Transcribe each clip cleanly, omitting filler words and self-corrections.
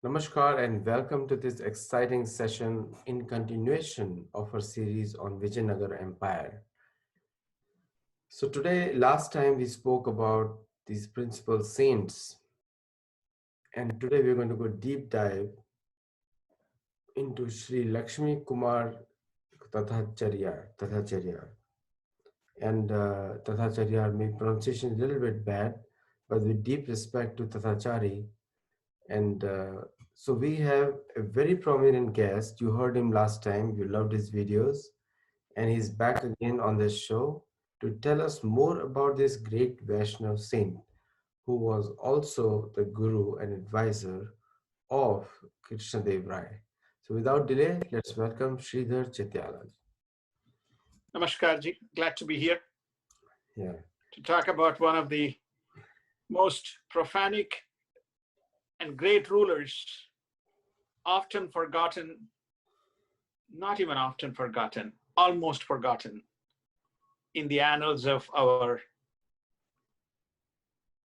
Namaskar and welcome to this exciting session in continuation of our series on Vijayanagar Empire. So today, last time we spoke about these principal saints, and today we're going to go deep dive into Sri Lakshmi Kumar Tathacharya. And Tathacharya, my pronunciation is a little bit bad, but with deep respect to Tathachari. And so we have a very prominent guest. You heard him last time, you loved his videos, and he's back again on this show to tell us more about this great Vaishnava saint who was also the guru and advisor of Krishna Devaraya. So without delay, let's welcome Sridhar Chetyala. Namaskar ji, glad to be here. Yeah. To talk about one of the most prophanic and great rulers, often forgotten, not even often forgotten, almost forgotten in the annals of our,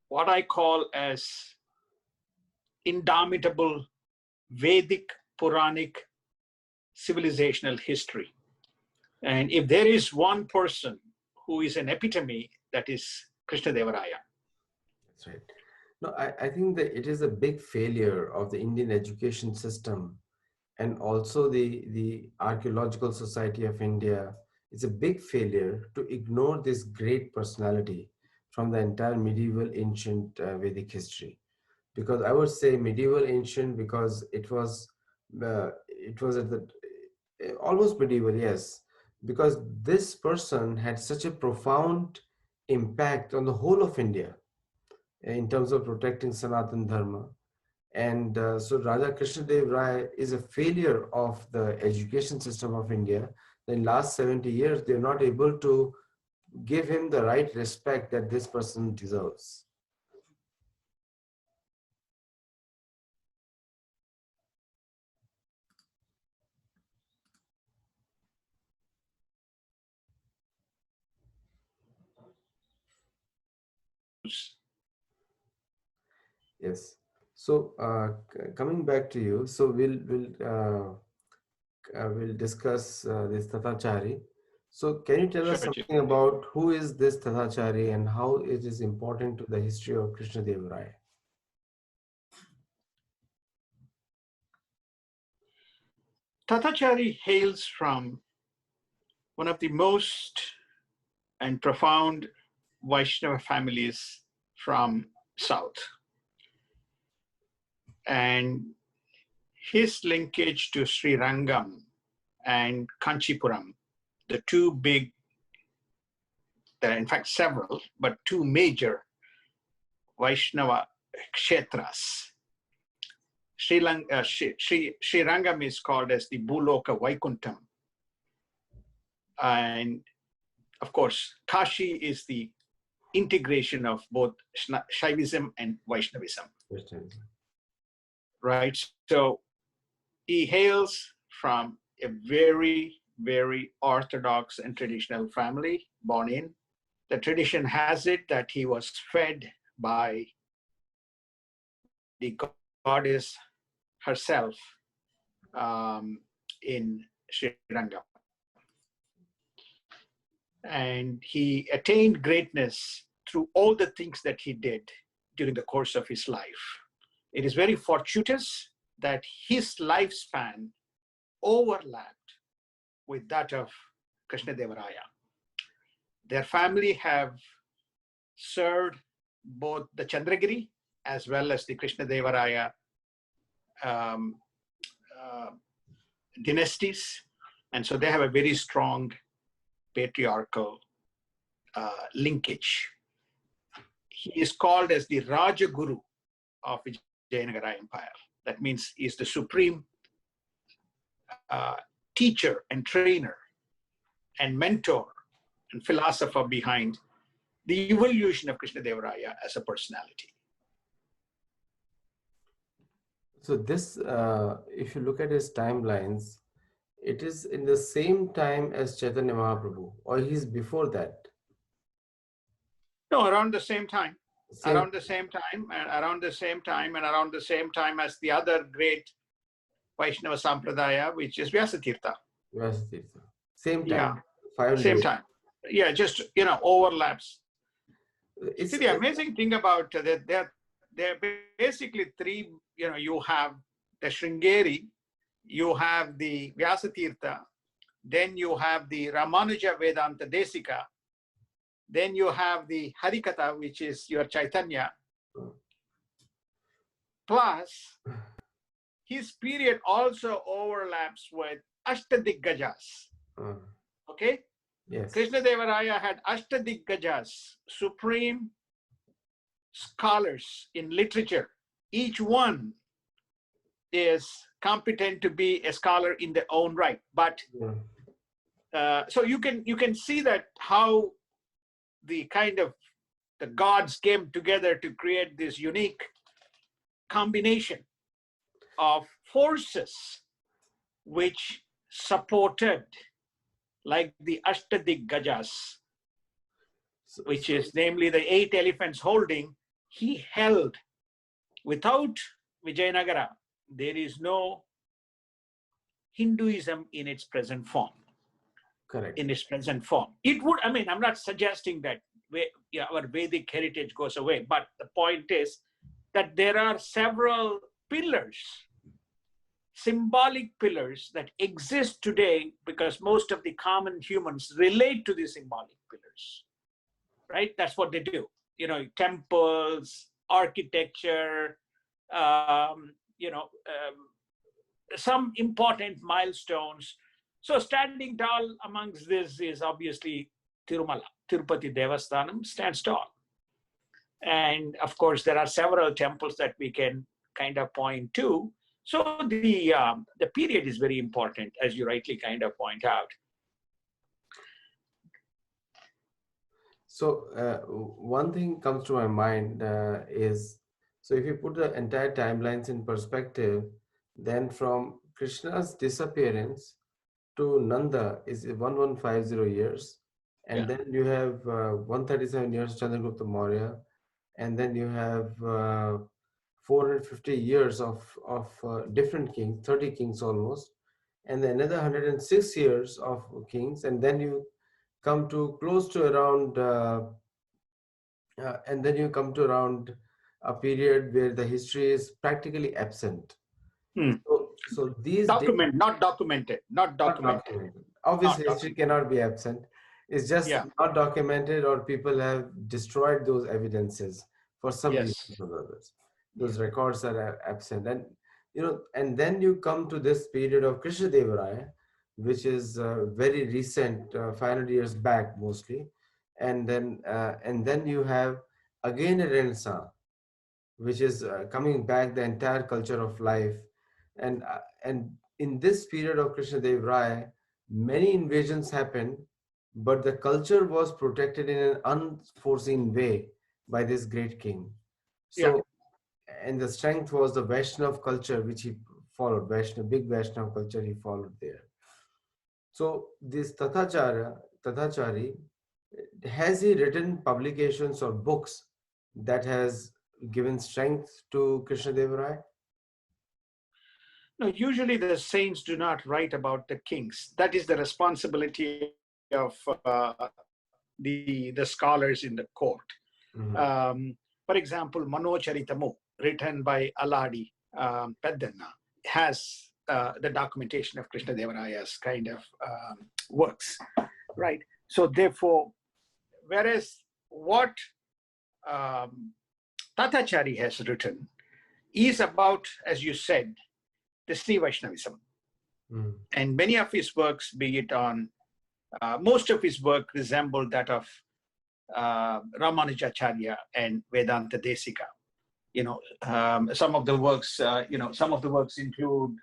what I call as indomitable Vedic Puranic civilizational history. And if there is one person who is an epitome, that is Krishna Devaraya. That's right. No, I think that it is a big failure of the Indian education system and also the Archaeological Society of India. It's a big failure to ignore this great personality from the entire medieval ancient Vedic history. Because I would say medieval ancient because it was at the almost medieval, yes, because this person had such a profound impact on the whole of India in terms of protecting Sanatan Dharma. And so Raja Krishnadev Rai is a failure of the education system of India. In last 70 years, they're not able to give him the right respect that this person deserves. Yes. So coming back to you, so we'll discuss this Tathachari. So can you tell us something about who is this Tathachari and how it is important to the history of Krishna Devaraya? Tathachari hails from one of the most and profound Vaishnava families from South. And his linkage to Sri Rangam and Kanchipuram, the two big, there are in fact several, but two major Vaishnava kshetras. Sri Rangam is called as the Bhuloka Vaikuntham. And of course, Kashi is the integration of both Shaivism and Vaishnavism. Right? So he hails from a very, very orthodox and traditional family, born in. The tradition has it that he was fed by the goddess herself in Sri Rangam. And he attained greatness through all the things that he did during the course of his life. It is very fortuitous that his lifespan overlapped with that of Krishna Devaraya. Their family have served both the Chandragiri as well as the Krishna Devaraya dynasties. And so they have a very strong patriarchal linkage. He is called as the rajaguru of Vijayanagara Empire. That means he's the supreme teacher and trainer and mentor and philosopher behind the evolution of Krishna Devaraya as a personality. So this, if you look at his timelines, it is in the same time as Chaitanya Mahaprabhu, or he's before that? No, around the same time. Same. around the same time, and around the same time as the other great Vaishnava Sampradaya, which is Vyasatirtha. Vyasatirtha. Same Yeah, time, 500 same years. time. Yeah, just, overlaps. It's See, the amazing thing about that, they're basically three, you have the Sringeri, you have the Vyasatirtha, then you have the Ramanuja Vedanta Desika, then you have the Harikatha, which is your Chaitanya, plus his period also overlaps with Ashtadikgajas. Okay? yes. Krishna Devaraya had Ashtadikgajas, supreme scholars in literature. Each one is competent to be a scholar in their own right. But so you can see that how the gods came together to create this unique combination of forces which supported, like the Ashtadikgajas, which is namely the 8 elephants holding. He held. Without Vijayanagara, there is no Hinduism in its present form. Correct. In its present form. It would, I'm not suggesting that our Vedic heritage goes away, but the point is that there are several pillars, symbolic pillars that exist today because most of the common humans relate to the symbolic pillars, right? That's what they do. Temples, architecture, some important milestones. So standing tall amongst this is obviously Tirumala. Tirupati Devasthanam stands tall. And of course, there are several temples that we can kind of point to. So the period is very important, as you rightly kind of point out. So one thing comes to my mind is, so if you put the entire timelines in perspective, then from Krishna's disappearance to Nanda is 1150 years. And then you have 137 years Chandragupta Maurya. And then you have 450 years of different kings, 30 kings almost. And then another 106 years of kings. And then you come to close to around, and then you come to around a period where the history is practically absent. So these not documented. Obviously, history cannot be absent. It's just not documented, or people have destroyed those evidences for some reasons or others. Those records are absent, and and then you come to this period of Krishna Devaraya, which is very recent, 500 years back mostly, and then you have again a renaissance, which is coming back the entire culture of life, and in this period of Krishna Devaraya, many invasions happened, but the culture was protected in an unforeseen way by this great king. So, and the strength was the Vaishnava culture which he followed, big Vaishnava culture he followed there. So this Tathacharya, has he written publications or books that has given strength to Krishna Devaraya? No, usually the saints do not write about the kings. That is the responsibility of the scholars in the court. For example, Manocharitamu, written by Aladi Peddanna, has the documentation of Krishna Devaraya's kind of works, right? So therefore, whereas what Tatacharya has written is about, as you said, the Sri Vaishnavism. And many of his works, be it on, most of his work resembled that of Ramanujacharya and Vedanta Desika. Some of the works, include,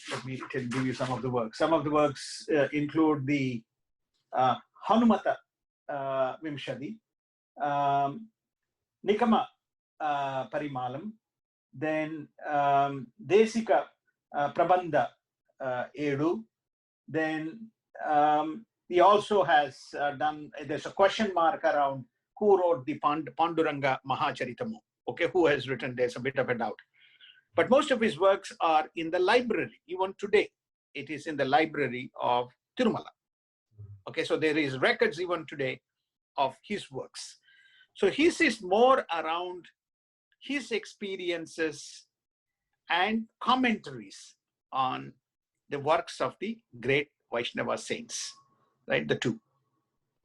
let me give you some of the works. Some of the works include the Hanumata Vimshadi, Nikama Parimalam, then Desika Prabandha Edu. Then he also has done, there's a question mark around who wrote the Panduranga Mahacharitamo, okay, who has written, there's a bit of a doubt. But most of his works are in the library, even today. It is in the library of Tirumala. Okay, so there is records even today of his works. So his is more around his experiences and commentaries on the works of the great Vaishnava saints, right? The two.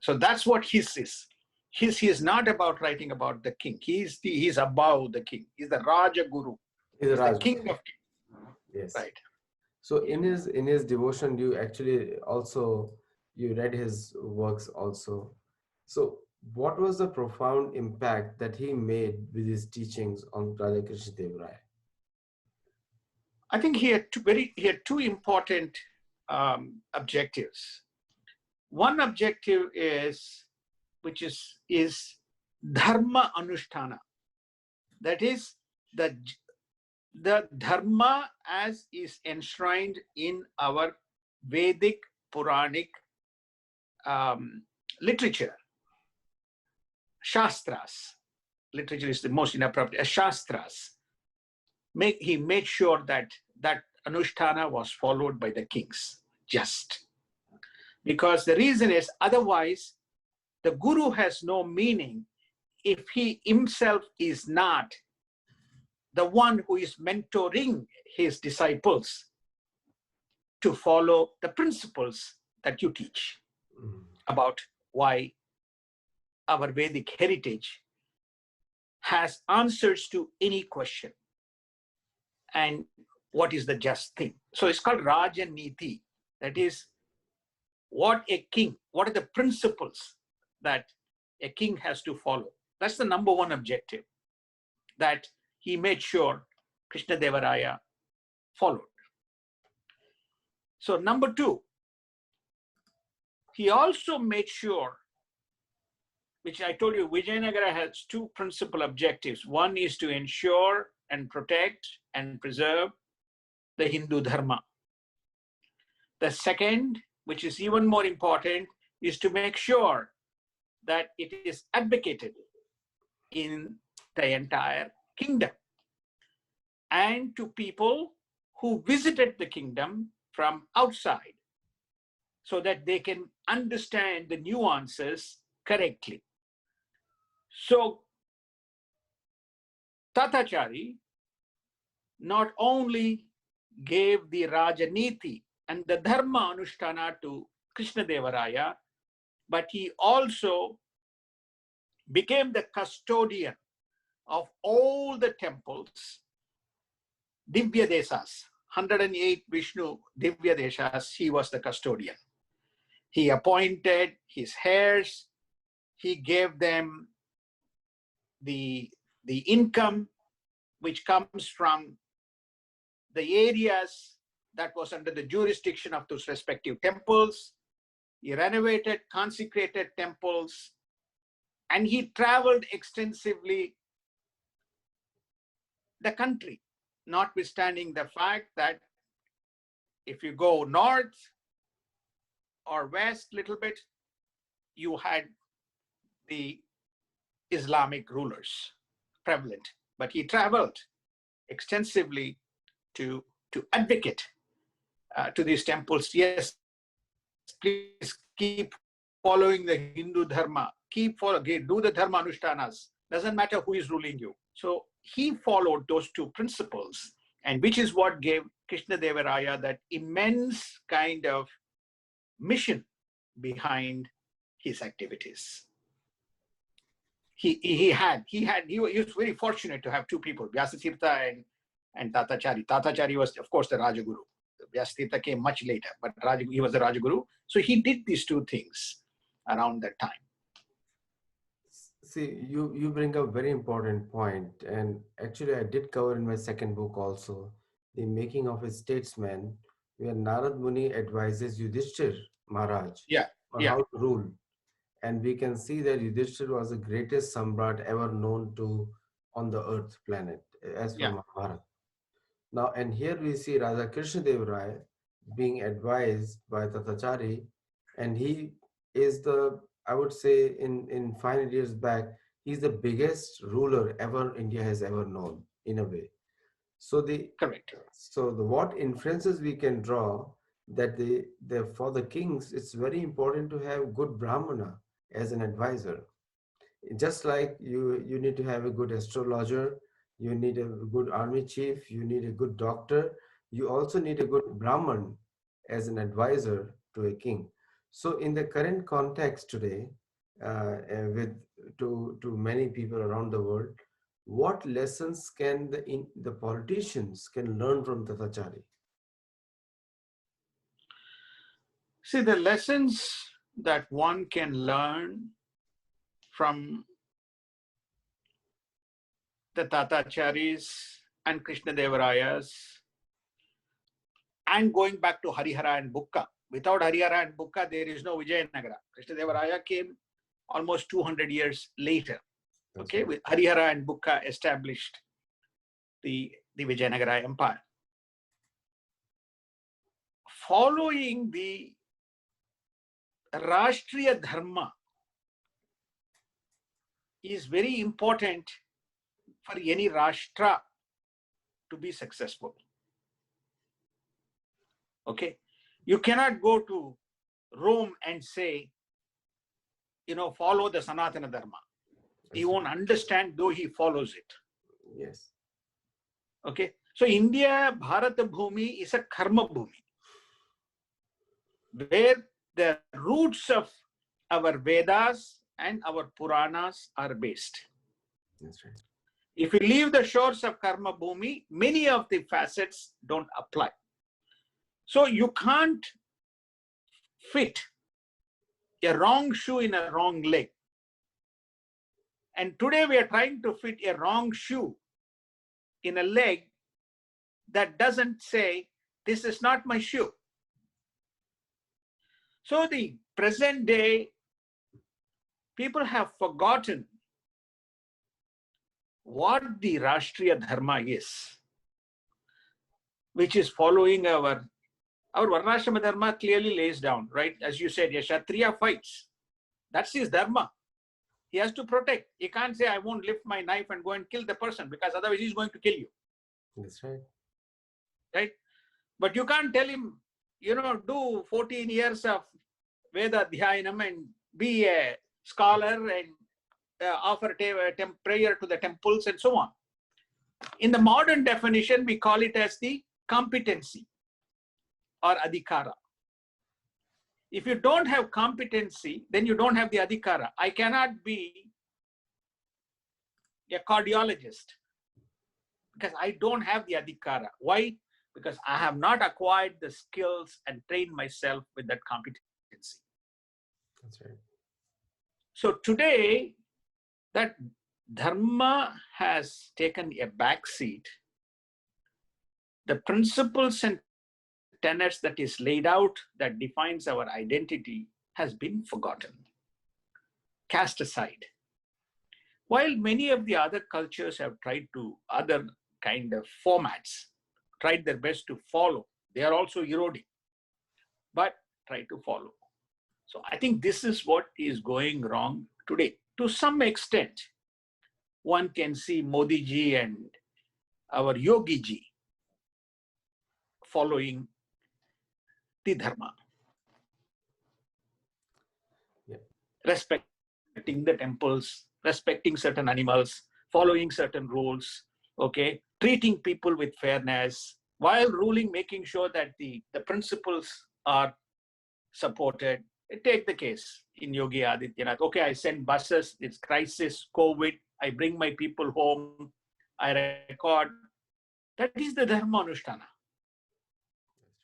So that's what his is. His is not about writing about the king. He's above the king. He's the rajaguru. He's the king of kings. Yes. Right. So in his devotion, you actually also you read his works also. So what was the profound impact that he made with his teachings on Raja Krishna Devaraya? I think he had two important objectives. One objective is Dharma Anushtana. That is the Dharma as is enshrined in our Vedic Puranic literature. Shastras. Literature is the most inappropriate. Shastras. He made sure that Anushtana was followed by the kings. Just. Because the reason is, otherwise, the guru has no meaning if he himself is not the one who is mentoring his disciples to follow the principles that you teach about why our Vedic heritage has answers to any question and what is the just thing. So it's called Rajaniti. That is, what are the principles that a king has to follow? That's the number one objective that he made sure Krishna Devaraya followed. So number two, he also made sure, which I told you, Vijayanagara has two principal objectives. One is to ensure and protect and preserve the Hindu Dharma. The second, which is even more important, is to make sure that it is advocated in the entire kingdom and to people who visited the kingdom from outside so that they can understand the nuances correctly. So Tatacharya not only gave the Rajaniti and the Dharma Anushtana to Krishna Devaraya, but he also became the custodian of all the temples, Divya Desas, 108 Vishnu Divya Desas, he was the custodian. He appointed his heirs, he gave them the income which comes from the areas that was under the jurisdiction of those respective temples. He renovated, consecrated temples, and he traveled extensively the country, notwithstanding the fact that if you go north or west a little bit, you had the Islamic rulers prevalent. But he traveled extensively to advocate to these temples. Yes, please keep following the Hindu Dharma. Do the Dharma Anushtanas. Doesn't matter who is ruling you. So he followed those two principles, and which is what gave Krishna Devaraya that immense kind of mission behind his activities. He was very fortunate to have two people, Vyasatirtha and Tathacharya. Tathacharya was, of course, the Rajaguru. Vyasatirtha came much later, but he was the Rajaguru. So he did these two things around that time. See, you bring up a very important point, and actually I did cover in my second book also, The Making of a Statesman, where Narad Muni advises Yudhishthir Maharaj on how to rule. And we can see that Yudhishthir was the greatest Samrat ever known to on the earth planet, as per Mahabharata. Now, and here we see Raja Krishna Dev Rai being advised by Tatacharya, and he is the I would say in 500 years back, he's the biggest ruler ever India has ever known, in a way. So Correct. the what inferences we can draw, that the for the kings, it's very important to have good brahmana as an advisor. Just like you need to have a good astrologer, you need a good army chief, you need a good doctor, you also need a good brahman as an advisor to a king. So in the current context today, with to many people around the world, what lessons can the politicians can learn from Tathachari? See, the lessons that one can learn from the Tatacharyas and Krishna Devarayas, and going back to Harihara and Bukka. Without Harihara and Bukka, there is no Vijayanagara. Krishna Devaraya came almost 200 years later. That's Okay, right. with Harihara and Bukka established the Vijayanagara Empire. Following the Rashtriya Dharma is very important for any Rashtra to be successful. Okay, you cannot go to Rome and say, follow the Sanatana Dharma. He That's right. won't understand, though he follows it. Yes. Okay, so India, Bharata Bhumi is a Karma Bhumi, where the roots of our Vedas and our Puranas are based. That's right. If we leave the shores of Karma Bhumi, many of the facets don't apply. So you can't fit a wrong shoe in a wrong leg. And today we are trying to fit a wrong shoe in a leg that doesn't say, this is not my shoe. So the present day, people have forgotten what the Rashtriya Dharma is, which is following our Varnashrama Dharma clearly lays down, right? As you said, a Kshatriya fights. That's his Dharma. He has to protect. He can't say, I won't lift my knife and go and kill the person, because otherwise he's going to kill you. That's right. Right? But you can't tell him, do 14 years of Veda Dhyanam and be a scholar and offer prayer to the temples and so on. In the modern definition, we call it as the competency or adhikara. If you don't have competency, then you don't have the adhikara. I cannot be a cardiologist because I don't have the adhikara. Why? Because I have not acquired the skills and trained myself with that competency. That's right. So today, that Dharma has taken a back seat. The principles and tenets that is laid out that defines our identity has been forgotten, cast aside. While many of the other cultures have tried to, other kind of formats, tried their best to follow, they are also eroding, but try to follow. So I think this is what is going wrong today. To some extent, one can see Modi ji and our Yogi ji following the Dharma. Yeah. Respecting the temples, respecting certain animals, following certain rules, okay, treating people with fairness, while ruling, making sure that the principles are supported. Take the case in Yogi Adityanath. Okay, I send buses, it's crisis, COVID, I bring my people home, I record. That is the Dharma Anushtana.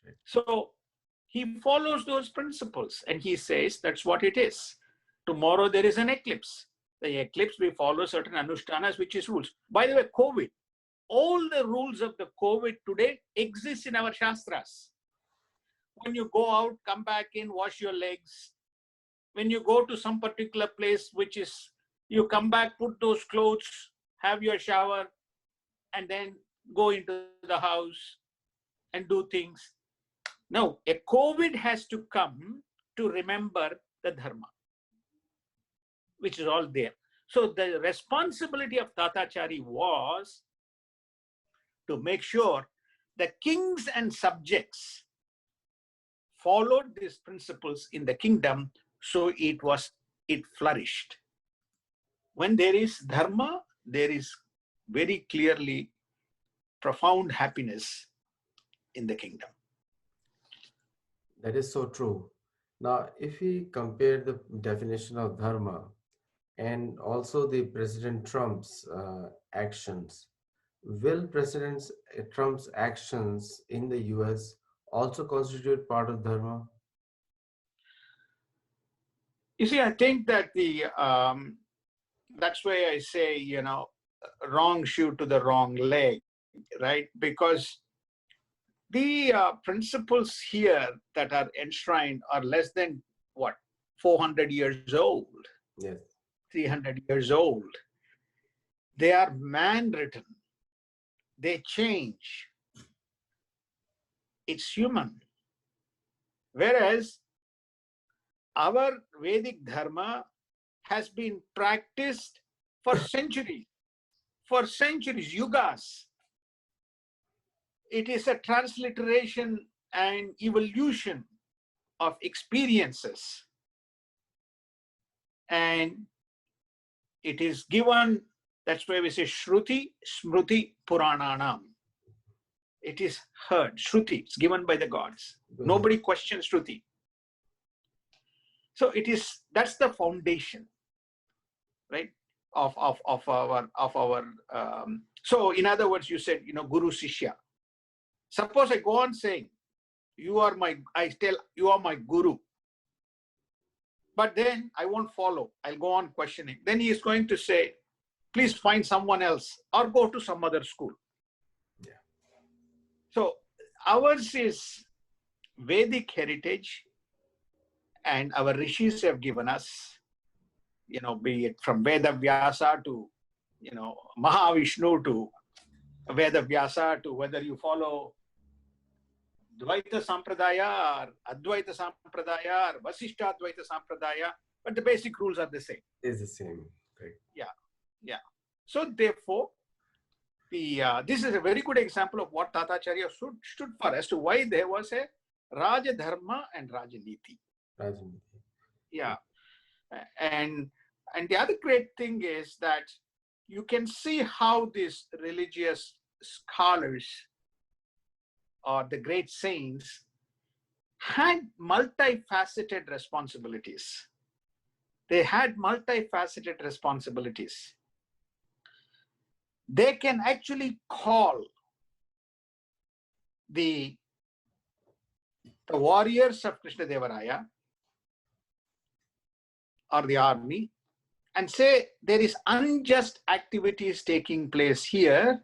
Right. So he follows those principles and he says that's what it is. Tomorrow there is an eclipse. The eclipse, we follow certain anushtanas, which is rules. By the way, COVID, all the rules of the COVID today exist in our Shastras. When you go out, come back in, wash your legs. When you go to some particular place, which is, you come back, put those clothes, have your shower, and then go into the house and do things. No, a COVID has to come to remember the Dharma. which is all there. So the responsibility of Tatacharya was to make sure the kings and subjects followed these principles in the kingdom, so it flourished. When there is dharma, there is very clearly profound happiness in the kingdom. That is so true. Now, if we compare the definition of dharma and also the President Trump's actions, will President Trump's actions in the US also constitute part of dharma? You see, I think that that's why I say, wrong shoe to the wrong leg, right? Because the principles here that are enshrined are less than what, 400 years old, Yes. 300 years old. They are man-written. They change. It's human. Whereas our Vedic Dharma has been practiced for centuries, yugas. It is a transliteration and evolution of experiences. And it is given, that's why we say Shruti, Smruti, Purananam. It is heard, Shruti, it's given by the gods. Nobody questions Shruti. So that's the foundation, right, of our. So in other words, you said, Guru Sishya. Suppose I go on saying, I tell you are my guru, but then I won't follow. I'll go on questioning. Then he is going to say, please find someone else or go to some other school. Yeah. So ours is Vedic heritage, and our rishis have given us, be it from Veda Vyasa to, Mahavishnu to Veda Vyasa, to whether you follow Dvaita Sampradaya or Advaita Sampradaya or Vasishtha Advaita Sampradaya, but the basic rules are the same. It's the same. Right. Yeah. So therefore, this is a very good example of what Tatacharya stood for, as to why there was a Raja Dharma and Rajaniti. Rajaniti. Yeah. And the other great thing is that you can see how these religious scholars or the great saints had multifaceted responsibilities. They had multifaceted responsibilities. They can actually call the warriors of Krishna Devaraya or the army and say, there is unjust activities taking place here.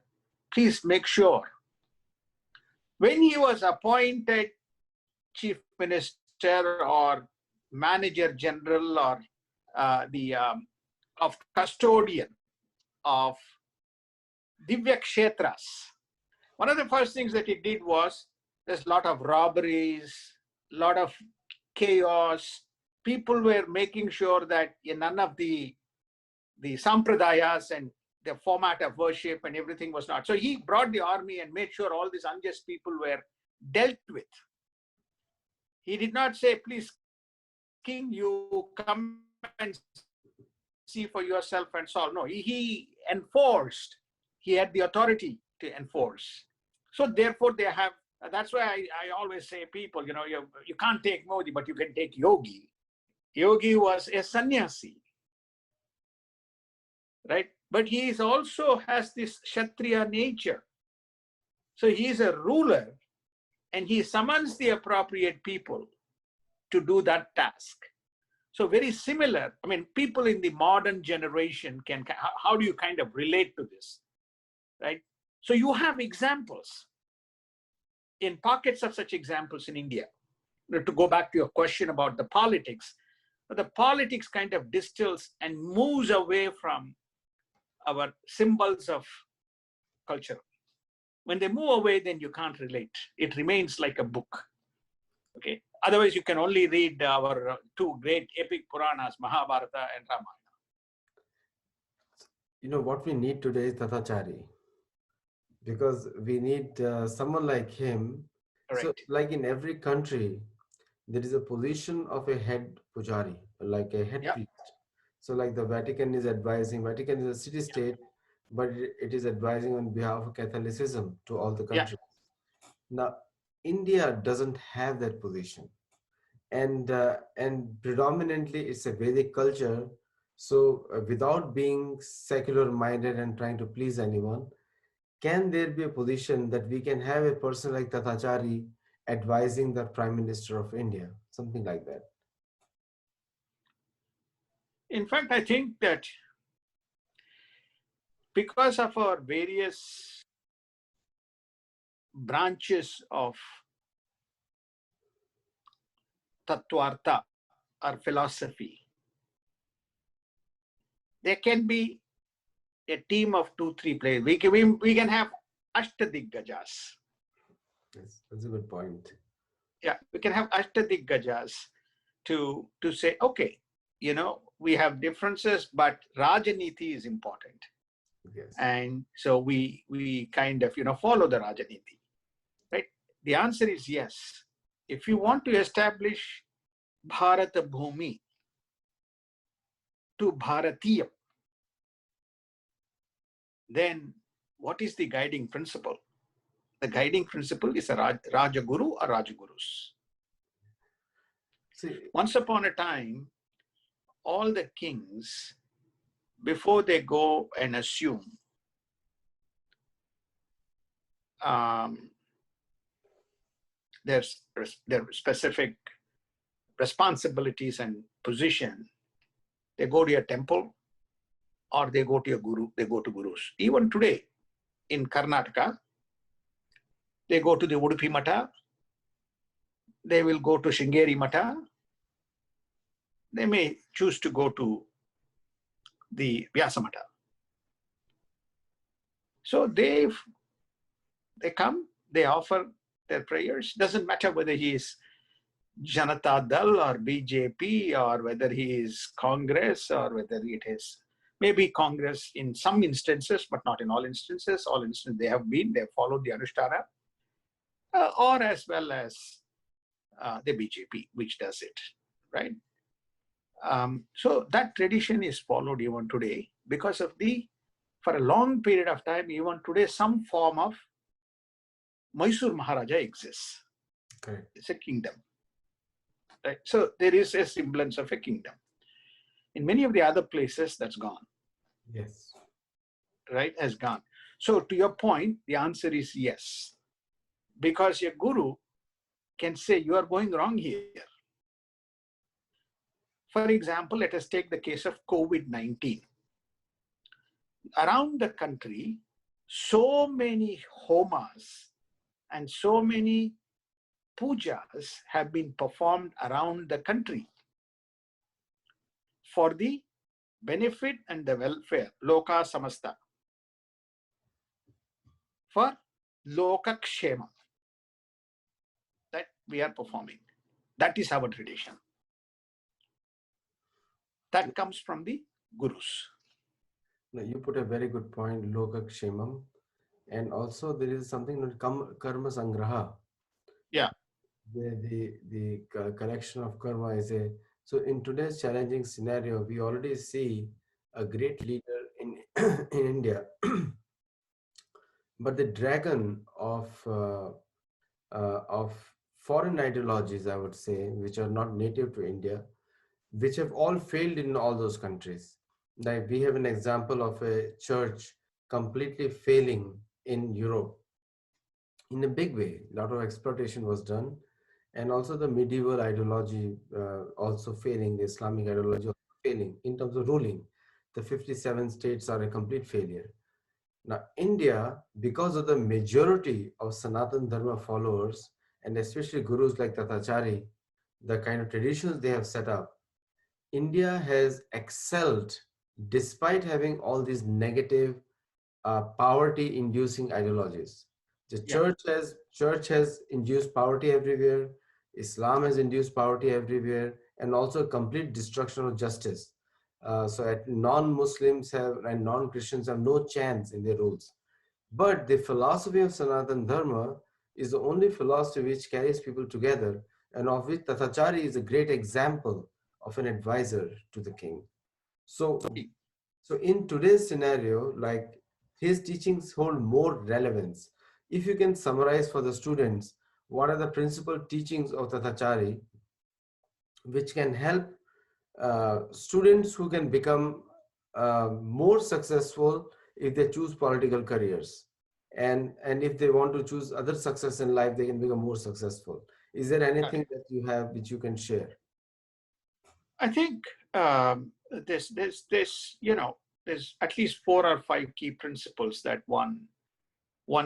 Please make sure. When he was appointed chief minister or manager general or of custodian of Divya Kshetras, one of the first things that he did was, there's a lot of robberies, a lot of chaos. People were making sure that none of the sampradayas and the format of worship and everything was not. So he brought the army and made sure all these unjust people were dealt with. He did not say, please, king, you come and see for yourself and solve. No, he enforced. He had the authority to enforce. So therefore they have, that's why I always say people, you can't take Modi, but you can take Yogi. Yogi was a sannyasi, right? But he is also has this Kshatriya nature. So he is a ruler and he summons the appropriate people to do that task. So very similar. I mean, people in the modern generation how do you kind of relate to this, right? So you have examples, in pockets of such examples in India. To go back to your question about the politics kind of distills and moves away from our symbols of culture. When they move away, then you can't relate. It remains like a book. Okay. Otherwise, you can only read our two great epic Puranas, Mahabharata and Ramayana. What we need today is Tathachari, because we need someone like him. So, Correct. like in every country, there is a position of a head pujari, like a head Yeah. priest. So, like the Vatican is advising, Vatican is a city state, but it is advising on behalf of Catholicism to all the Yeah. countries. Now, India doesn't have that position, and predominantly it's a Vedic culture. So, without being secular minded and trying to please anyone, can there be a position that we can have a person like Tathachari advising the Prime Minister of India, something like that? In fact, I think that because of our various branches of tattvartha or philosophy, there can be a team of 2, 3 players. We can have Ashtadikgajas. Yes, that's a good point. Yeah, we can have Ashtadikgajas to say, okay, we have differences, but Rajaniti is important. Yes. And so we kind of, follow the Rajaniti, right? The answer is yes. If you want to establish Bharata Bhumi to Bharatiya, then what is the guiding principle? The guiding principle is a rajaguru or rajagurus. See, Once upon a time, all the kings, before they go and assume um, their, their specific responsibilities and position, they go to a temple or they go to a guru, they go to gurus. Even today in Karnataka, they go to the Udupi Mata, they will go to Shingeri Mata, they may choose to go to the Vyasa Mata. So they come, they offer their prayers. Doesn't matter whether he is Janata Dal or BJP or whether he is Congress or whether it is maybe Congress in some instances, but not in all instances. All instances they have followed the Anushtara, or as well as the BJP, which does it, right? So that tradition is followed even today because of for a long period of time, even today, some form of Mysore Maharaja exists. correct. It's a kingdom. Right? So there is a semblance of a kingdom. In many of the other places, that's gone, Yes. right? Has gone. So to your point, the answer is yes. Because your guru can say, you are going wrong here. For example, let us take the case of COVID-19. Around the country, so many homas and so many pujas have been performed around the country for the benefit and the welfare, loka samasta, for loka kshema, that we are performing. That is our tradition. That comes from the gurus. No, you put a very good point, Loka Kshemam. And also there is something like Karma Sangraha, Yeah, where the collection of karma is a. So in today's challenging scenario, we already see a great leader in in India, but the dragon of foreign ideologies, I would say, which are not native to India, which have all failed in all those countries. Like we have an example of a church completely failing in Europe in a big way. A lot of exploitation was done, and also the medieval ideology also failing, the Islamic ideology also failing in terms of ruling. The 57 states are a complete failure. Now, India, because of the majority of Sanatan Dharma followers, and especially gurus like Tatacharya, the kind of traditions they have set up, India has excelled despite having all these negative poverty-inducing ideologies. The yeah, church has induced poverty everywhere. Islam has induced poverty everywhere, and also complete destruction of justice. So non-Muslims have and non-Christians have no chance in their roles. But the philosophy of Sanatana Dharma is the only philosophy which carries people together, and of which Tatacharya is a great example of an advisor to the king. So, so in today's scenario, like his teachings hold more relevance. If you can summarize for the students, what are the principal teachings of Tathacharya which can help students who can become more successful if they choose political careers, and if they want to choose other success in life, they can become more successful. Is there anything Correct. that you have which you can share? I think there's at least 4 or 5 key principles that one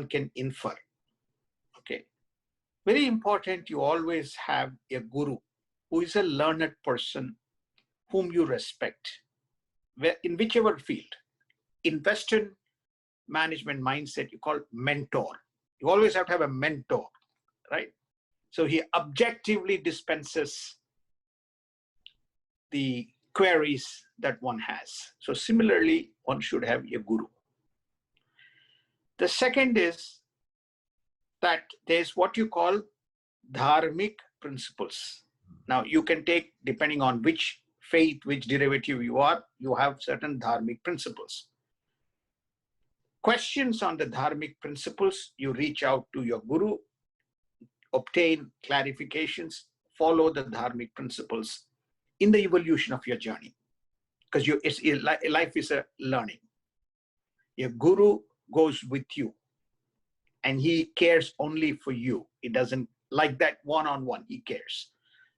can infer. Okay, very important. You always have a guru who is a learned person whom you respect, in whichever field. In Western management mindset, you call mentor. You always have to have a mentor, right? So he objectively dispenses the queries that one has. So similarly, one should have a guru. The second is that there's what you call dharmic principles. Now you can take, depending on which faith, which derivative you are, you have certain dharmic principles. Questions on the dharmic principles, you reach out to your guru, obtain clarifications, follow the dharmic principles in the evolution of your journey. Because life is a learning. Your guru goes with you and he cares only for you. He doesn't like that one-on-one, he cares.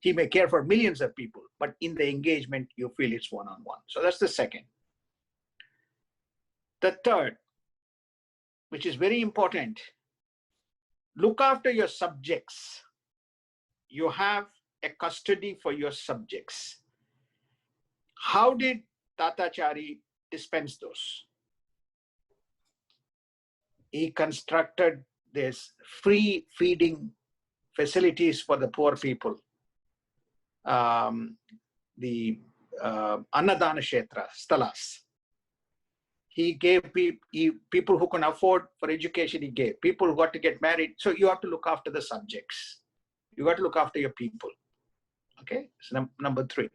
He may care for millions of people, but in the engagement, you feel it's one-on-one. So that's the second. The third, which is very important, look after your subjects. You have a custody for your subjects. How did Tatacharya dispense those? He constructed this free feeding facilities for the poor people. The Annadana Kshetra, Stalas. He gave people who can afford for education, he gave. People who got to get married. So you have to look after the subjects. You got to look after your people. Okay, so number 3.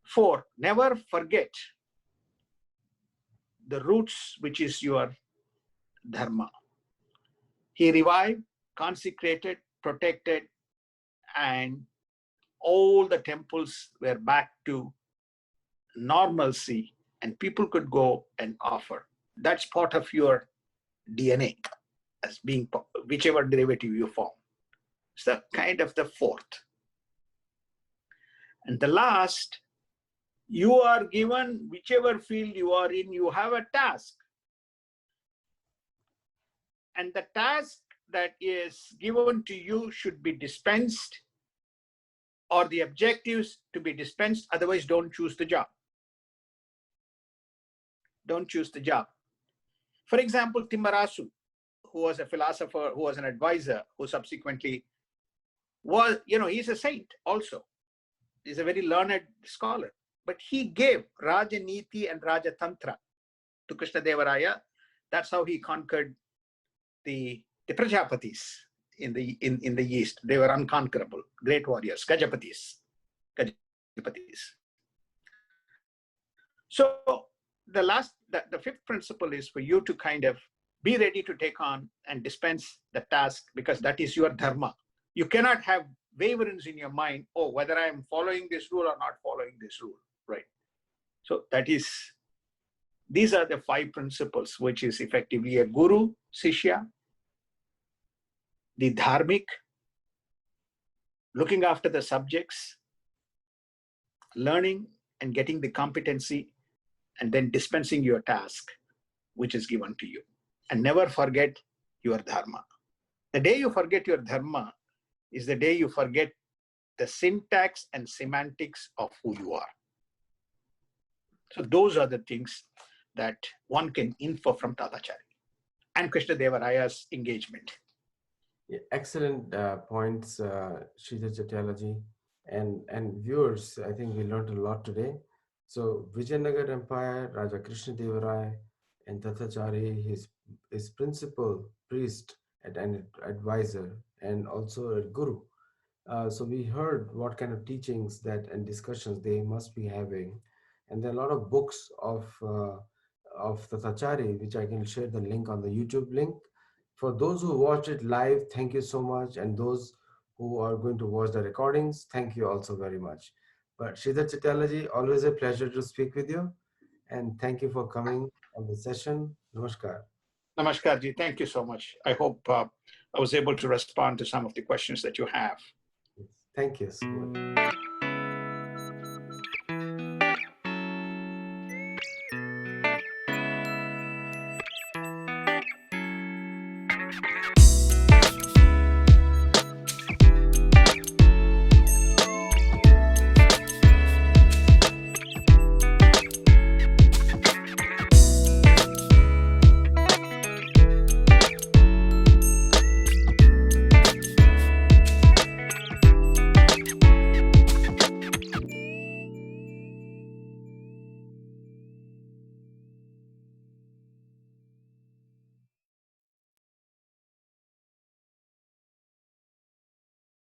4, never forget the roots, which is your Dharma. He revived, consecrated, protected, and all the temples were back to normalcy and people could go and offer. That's part of your DNA as being whichever derivative you form. It's the kind of the 4th. And the last, you are given, whichever field you are in, you have a task. And the task that is given to you should be dispensed, or the objectives to be dispensed. Otherwise, don't choose the job. Don't choose the job. For example, Timmarasu, who was a philosopher, who was an advisor, who subsequently was, he's a saint also. He's a very learned scholar. But he gave Rajaniti and Rajatantra to Krishna Devaraya. That's how he conquered the Prajapatis in the East. They were unconquerable, great warriors, Gajapatis. So the 5th principle is for you to kind of be ready to take on and dispense the task, because that is your dharma. You cannot have waverance in your mind, whether I am following this rule or not following this rule, right? So these are the 5 principles, which is effectively a guru, sishya, the dharmic, looking after the subjects, learning and getting the competency, and then dispensing your task, which is given to you. And never forget your dharma. The day you forget your dharma is the day you forget the syntax and semantics of who you are. So those are the things that one can infer from Tatacharya and Krishna Devaraya's engagement. Yeah, excellent points, Sridhar Chatyalaji. And viewers, I think we learned a lot today. So Vijayanagar Empire, Raja Krishna Devaraya and Tathacharya, his principal priest and an advisor and also a guru. So we heard what kind of teachings that and discussions they must be having, and there are a lot of books of the Tatacharya, which I can share the link on the YouTube link. For those who watch it live, thank you so much, and those who are going to watch the recordings, thank you also very much. But Sridhar Chittalaji, always a pleasure to speak with you, and thank you for coming on the session. Namaskar. Namaskar ji. Thank you so much. I hope I was able to respond to some of the questions that you have. Thank you so much.